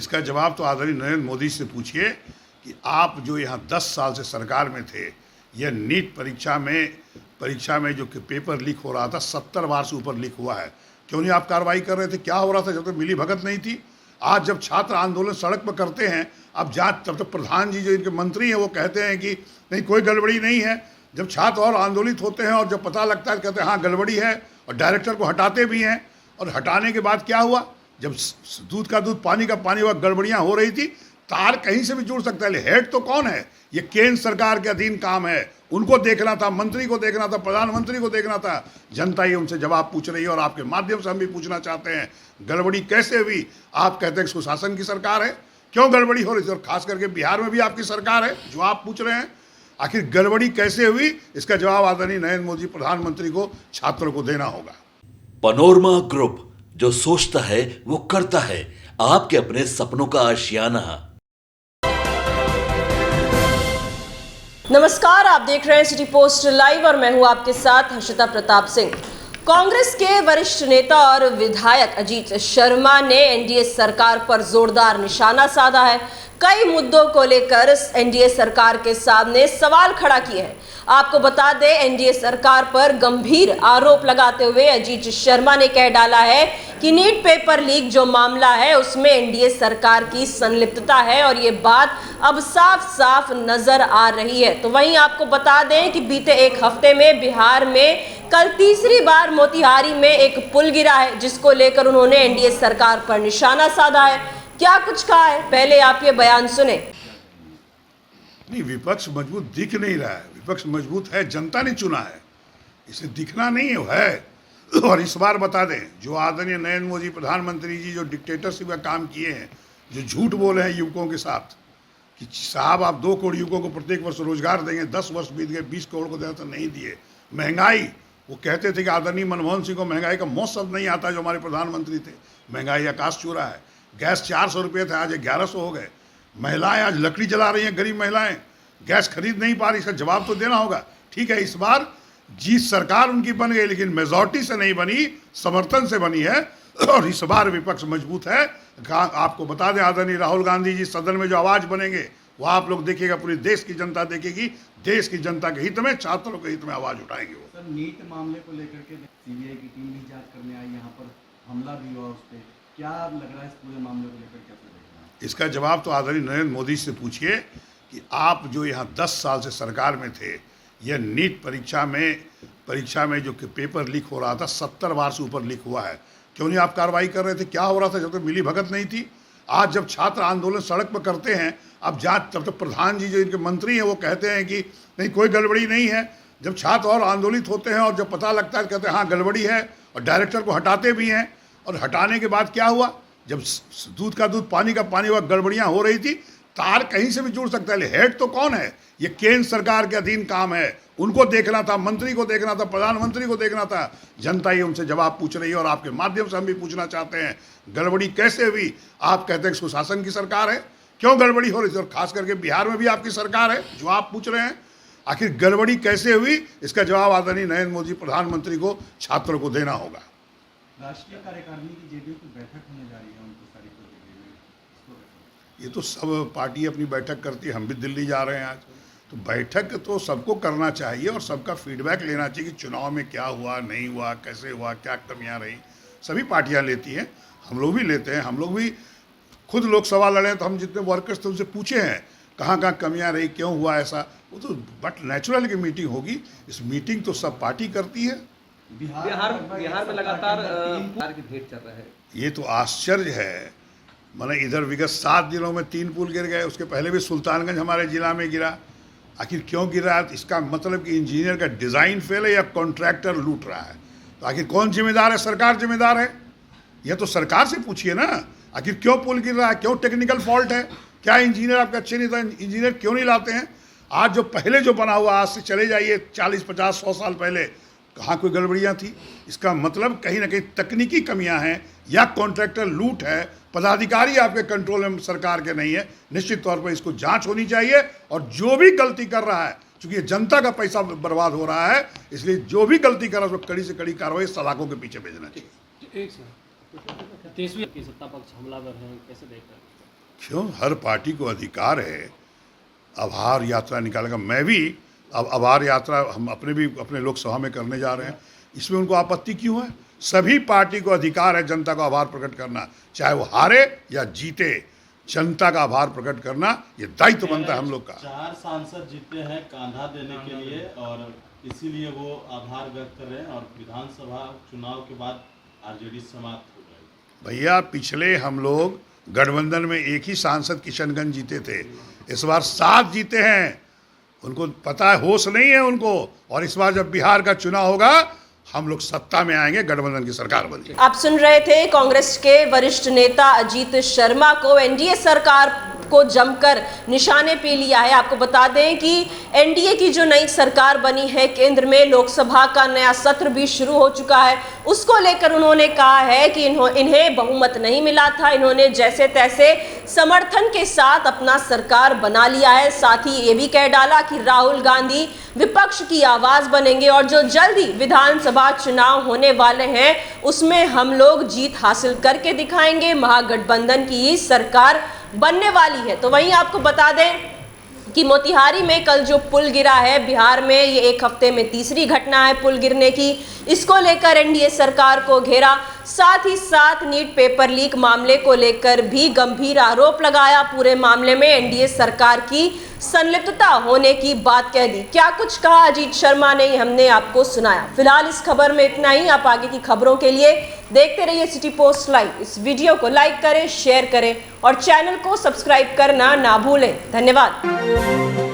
इसका जवाब तो आदरणीय नरेंद्र मोदी से पूछिए कि आप जो यहाँ 10 साल से सरकार में थे, यह नीट परीक्षा में जो कि पेपर लीक हो रहा था, 70 बार से ऊपर लीक हुआ है, क्यों नहीं आप कार्रवाई कर रहे थे? क्या हो रहा था जब तक मिली भगत नहीं थी? आज जब छात्र आंदोलन सड़क पर करते हैं, अब जांच, तब तक प्रधान जी जो इनके मंत्री हैं वो कहते हैं कि नहीं कोई गड़बड़ी नहीं है। जब छात्र और आंदोलित होते हैं और जब पता लगता है कहते हैं हाँ गड़बड़ी है, और डायरेक्टर को हटाते भी हैं। और हटाने के बाद क्या हुआ? जब दूध का दूध पानी का पानी हुआ, गड़बड़ियाँ हो रही थी, तार कहीं से भी जुड़ सकता है। हेड तो कौन है? ये केंद्र सरकार के अधीन काम है, उनको देखना था, मंत्री को देखना था, प्रधानमंत्री को देखना था। जनता ही उनसे जवाब पूछ रही है और आपके माध्यम से हम भी पूछना चाहते हैं, गड़बड़ी कैसे हुई? आप कहते हैं सुशासन की सरकार है, क्यों गड़बड़ी हो रही थी? और खास करके बिहार में भी आपकी सरकार है, जो आप पूछ रहे हैं आखिर गड़बड़ी कैसे हुई, इसका जवाब आदरणीय नरेंद्र मोदी प्रधानमंत्री को, छात्रों को देना होगा। पनोरमा ग्रुप, जो सोचता है वो करता है। आपके अपने सपनों का आशियाना। नमस्कार, आप देख रहे हैं सिटी पोस्ट लाइव और मैं हूं आपके साथ हर्षिता प्रताप सिंह। कांग्रेस के वरिष्ठ नेता और विधायक अजीत शर्मा ने एनडीए सरकार पर जोरदार निशाना साधा है। कई मुद्दों को लेकर एनडीए सरकार के सामने सवाल खड़ा किए हैं। आपको बता दें, एनडीए सरकार पर गंभीर आरोप लगाते हुए अजीत शर्मा ने कह डाला है कि नीट पेपर लीक जो मामला है उसमें एनडीए सरकार की संलिप्तता है और ये बात अब साफ साफ नजर आ रही है। तो वहीं आपको बता दें कि बीते एक हफ्ते में बिहार में कल तीसरी बार मोतिहारी में एक पुल गिरा है, जिसको लेकर उन्होंने एनडीए सरकार पर निशाना साधा है। क्या कुछ कहा है, पहले आप ये बयान सुने। नहीं, विपक्ष मजबूत दिख नहीं रहा है। विपक्ष मजबूत है, जनता ने चुना है, इसे दिखना नहीं है। और इस बार बता दें, जो आदरणीय नरेंद्र मोदी प्रधानमंत्री जी जो डिक्टेटरशिप का काम किए हैं, जो झूठ बोले हैं युवकों के साथ कि साहब आप 2 करोड़ युवकों को प्रत्येक वर्ष रोजगार देंगे, 10 वर्ष बीत गए, 20 करोड़ को देना तो नहीं दिए। महंगाई, वो कहते थे कि आदरणीय मनमोहन सिंह को महंगाई का मौत शब्द नहीं आता, जो हमारे प्रधानमंत्री थे। महंगाई आकाश छू रहा है। गैस 400 रुपये थे, आज 1100 हो गए। महिलाएं आज लकड़ी जला रही हैं, गरीब महिलाएं गैस खरीद नहीं पा रही। इसका जवाब तो देना होगा। ठीक है, इस बार जीत सरकार उनकी बन गई, लेकिन मेजॉरिटी से नहीं बनी, समर्थन से बनी है। और इस बार विपक्ष मजबूत है। आपको बता दें, आदरणीय राहुल गांधी जी सदन में जो आवाज बनेंगे वो आप लोग देखिएगा, पूरी देश की जनता देखेगी। देश की जनता के हित में, छात्रों के हित में आवाज उठाएंगे वो। सर, नीट मामले को लेकर के सीबीआई की टीम भी जांच करने आई, यहाँ पर हमला भी हुआ उस पर, क्या लग रहा है इस पूरे मामले को लेकर कैसे देख रहे हैं? इसका जवाब तो आदरणीय नरेंद्र मोदी से पूछिए कि आप जो यहाँ 10 साल से सरकार में थे, यह नीट परीक्षा में जो कि पेपर लीक हो रहा था, 70 बार से ऊपर लीक हुआ है, क्यों नहीं आप कार्रवाई कर रहे थे? क्या हो रहा था जब तक मिली भगत नहीं थी? आज जब छात्र आंदोलन सड़क पर करते हैं, अब जांच, तब तक प्रधान जी जो इनके मंत्री हैं वो कहते हैं कि नहीं कोई गड़बड़ी नहीं है। जब छात्र और आंदोलित होते हैं और जब पता लगता है कहते हैं हाँ गड़बड़ी है, और डायरेक्टर को हटाते भी हैं। और हटाने के बाद क्या हुआ? जब दूध का दूध पानी का पानी हुआ, गड़बड़ियाँ हो रही थी, तार कहीं से भी जुड़ सकता है। हेड तो कौन है? ये केंद्र सरकार के अधीन काम है, उनको देखना था, मंत्री को देखना था, प्रधानमंत्री को देखना था। जनता ही उनसे जवाब पूछ रही है और आपके माध्यम से हम भी पूछना चाहते हैं, गड़बड़ी कैसे हुई? आप कहते हैं सुशासन की सरकार है, क्यों गड़बड़ी हो रही थी? और खास करके बिहार में भी आपकी सरकार है, जो आप पूछ रहे हैं आखिर गड़बड़ी कैसे हुई, इसका जवाब आदरणीय नरेंद्र मोदी प्रधानमंत्री को, छात्रों को देना होगा। राष्ट्रीय कार्यकारिणी की जेडीयू की बैठक होने जा रही है 29 तारीख को दिल्ली में। ये तो सब पार्टी अपनी बैठक करती है, हम भी दिल्ली जा रहे हैं आज। तो बैठक तो सबको करना चाहिए और सबका फीडबैक लेना चाहिए कि चुनाव में क्या हुआ, नहीं हुआ, कैसे हुआ, क्या कमियां रही। सभी पार्टियां लेती हैं, हम लोग भी लेते हैं। हम लोग भी खुद लोकसभा लड़े तो हम जितने वर्कर्स थे उनसे पूछे हैं कहाँ कहाँ कमियां रही, क्यों हुआ ऐसा। वो तो बट नेचुरल की मीटिंग होगी, इस मीटिंग तो सब पार्टी करती है। बिहार में लगातार की भेंट चल रहा है। ये तो आश्चर्य है। मैंने इधर विगत 7 दिनों में 3 पुल गिर गए, उसके पहले भी सुल्तानगंज हमारे जिला में गिरा। आखिर क्यों गिरा? इसका मतलब कि इंजीनियर का डिज़ाइन फेल है या कॉन्ट्रैक्टर लूट रहा है। तो आखिर कौन जिम्मेदार है? सरकार जिम्मेदार है। यह तो सरकार से पूछिए ना, आखिर क्यों पुल गिर रहा है, क्यों टेक्निकल फॉल्ट है, क्या इंजीनियर आपका अच्छे नहीं था, इंजीनियर क्यों नहीं लाते हैं? आज जो पहले जो बना हुआ, आज से चले जाइए 40, 50, 100 साल पहले, कहाँ कोई गड़बड़ियाँ थी? इसका मतलब कहीं ना कहीं तकनीकी कमियां हैं या कॉन्ट्रैक्टर लूट है, पदाधिकारी आपके कंट्रोल में सरकार के नहीं है। निश्चित तौर पर इसको जांच होनी चाहिए और जो भी गलती कर रहा है, क्योंकि ये जनता का पैसा बर्बाद हो रहा है, इसलिए जो भी गलती कर रहा है उसको कड़ी से कड़ी कार्रवाई सलाखों के पीछे भेजना चाहिए। एक तेजस्वी की सत्ता पक्ष हमलावर हैं, कैसे देख रहे हैं? क्यों? हर पार्टी को अधिकार है आभार यात्रा निकालेगा। मैं भी अब आभार यात्रा हम अपने लोकसभा में करने जा रहे हैं, इसमें उनको आपत्ति क्यों है? सभी पार्टी को अधिकार है जनता का आभार प्रकट करना, चाहे वो हारे या जीते। जनता का आभार प्रकट करना ये दायित्व बनता है हम लोग का। 4 सांसद जीते हैं कांधा देने के लिए और इसीलिए वो आभार व्यक्त कर रहे हैं और विधानसभा चुनाव के बाद आरजेडी समाप्त हो गई। भैया पिछले हम लोग गठबंधन में एक ही सांसद किशनगंज जीते थे, इस बार 7 जीते हैं। उनको पता है, होश नहीं है उनको। और इस बार जब बिहार का चुनाव होगा हम लोग सत्ता में आएंगे, गठबंधन की सरकार बनेगी। आप सुन रहे थे कांग्रेस के वरिष्ठ नेता अजीत शर्मा को। एनडीए सरकार को जमकर निशाने पे लिया है। आपको बता दें कि एनडीए की जो नई सरकार बनी है केंद्र में, लोकसभा का नया सत्र भी शुरू हो चुका है। उसको लेकर उन्होंने कहा है कि इन्हें बहुमत नहीं मिला था, इन्होंने जैसे तैसे समर्थन के साथ अपना सरकार बना लिया है। साथ ही ये भी कह डाला कि राहुल गांधी विपक्ष की आवाज बनेंगे और जो जल्दी विधानसभा चुनाव होने वाले हैं उसमें हम लोग जीत हासिल करके दिखाएंगे, महागठबंधन की ही सरकार बनने वाली है। तो वहीं आपको बता दें कि मोतिहारी में कल जो पुल गिरा है बिहार में, ये एक हफ्ते में तीसरी घटना है पुल गिरने की। इसको लेकर एनडीए सरकार को घेरा, साथ ही साथ नीट पेपर लीक मामले को लेकर भी गंभीर आरोप लगाया। पूरे मामले में एनडीए सरकार की संलिप्तता होने की बात कह दी। क्या कुछ कहा अजीत शर्मा ने, हमने आपको सुनाया। फिलहाल इस खबर में इतना ही। आप आगे की खबरों के लिए देखते रहिए सिटी पोस्ट लाइव। इस वीडियो को लाइक करें, शेयर करें और चैनल को सब्सक्राइब करना ना भूलें। धन्यवाद।